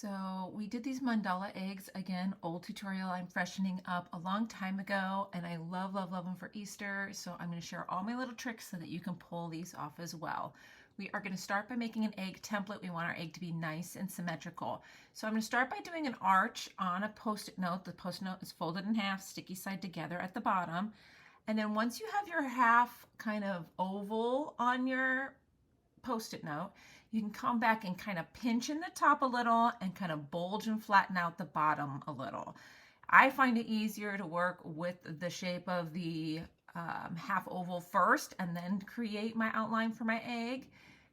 So we did these mandala eggs, again, old tutorial I'm freshening up a long time ago, and I love, love, love them for Easter. So I'm going to share all my little tricks so that you can pull these off as well. We are going to start by making an egg template. We want our egg to be nice and symmetrical. So I'm going to start by doing an arch on a post-it note. The post-it note is folded in half, sticky side together at the bottom. And then once you have your half kind of oval on your post-it note, you can come back and kind of pinch in the top a little and kind of bulge and flatten out the bottom a little. I find it easier to work with the shape of the half oval first and then create my outline for my egg.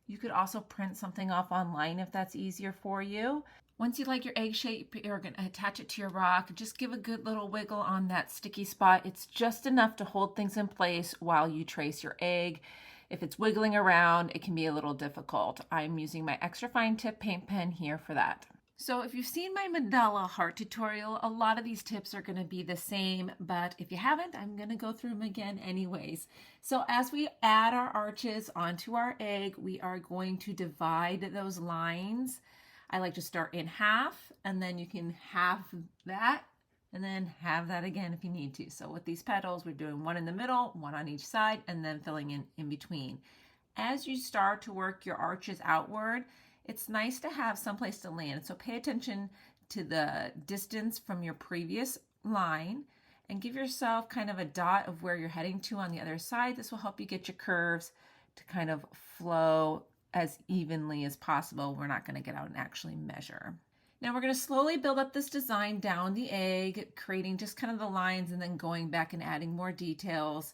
You could also print something off online if that's easier for you. Once you like your egg shape, you're going to attach it to your rock. Just give a good little wiggle on that sticky spot. It's just enough to hold things in place while you trace your egg. If it's wiggling around, it can be a little difficult. I'm using my extra fine tip paint pen here for that. So if you've seen my mandala heart tutorial, a lot of these tips are going to be the same, but if you haven't, I'm going to go through them again anyways. So as we add our arches onto our egg, we are going to divide those lines. I like to start in half, and then you can half that and then have that again if you need to. So with these petals, we're doing one in the middle, one on each side, and then filling in between. As you start to work your arches outward, it's nice to have someplace to land. So pay attention to the distance from your previous line and give yourself kind of a dot of where you're heading to on the other side. This will help you get your curves to kind of flow as evenly as possible. We're not going to get out and actually measure. Now we're going to slowly build up this design down the egg, creating just kind of the lines and then going back and adding more details.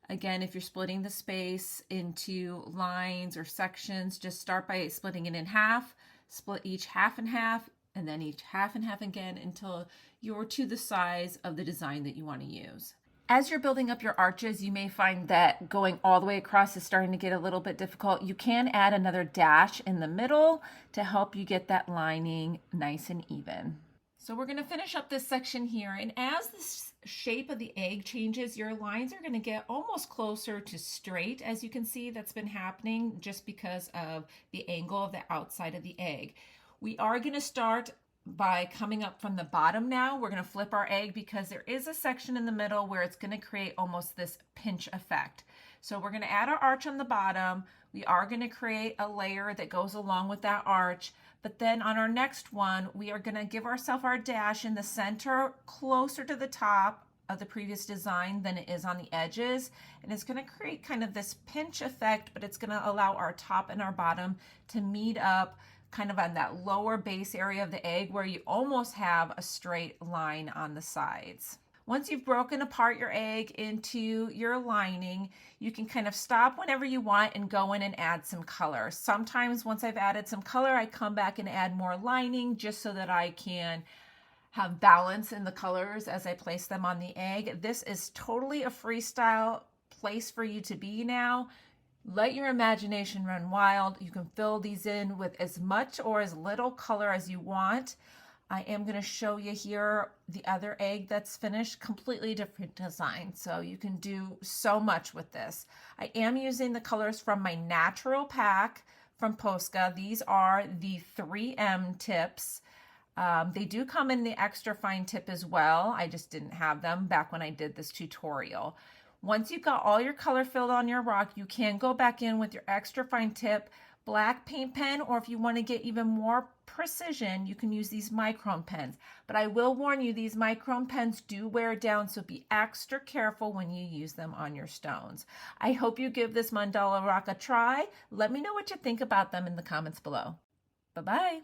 Again, if you're splitting the space into lines or sections, just start by splitting it in half, split each half in half, and then each half in half again until you're to the size of the design that you want to use. As you're building up your arches, you may find that going all the way across is starting to get a little bit difficult. You can add another dash in the middle to help you get that lining nice and even. So we're going to finish up this section here, and as the shape of the egg changes, your lines are going to get almost closer to straight. As you can see, that's been happening just because of the angle of the outside of the egg. We are going to start by coming up from the bottom now. We're going to flip our egg because there is a section in the middle where it's going to create almost this pinch effect. So we're going to add our arch on the bottom. We are going to create a layer that goes along with that arch. But then on our next one, we are going to give ourselves our dash in the center closer to the top of the previous design than it is on the edges. And it's going to create kind of this pinch effect, but it's going to allow our top and our bottom to meet up kind of on that lower base area of the egg where you almost have a straight line on the sides. Once you've broken apart your egg into your lining, you can kind of stop whenever you want and go in and add some color. Sometimes once I've added some color, I come back and add more lining just so that I can have balance in the colors as I place them on the egg. This is totally a freestyle place for you to be now. Let your imagination run wild. You can fill these in with as much or as little color as you want. I am going to show you here the other egg that's finished, completely different design. So you can do so much with this. I am using the colors from my natural pack from Posca. These are the 3M tips. They do come in the extra fine tip as well. I just didn't have them back when I did this tutorial. Once you've got all your color filled on your rock, you can go back in with your extra fine tip black paint pen, or if you want to get even more precision, you can use these micron pens. But I will warn you, these micron pens do wear down, so be extra careful when you use them on your stones. I hope you give this mandala rock a try. Let me know what you think about them in the comments below. Bye-bye.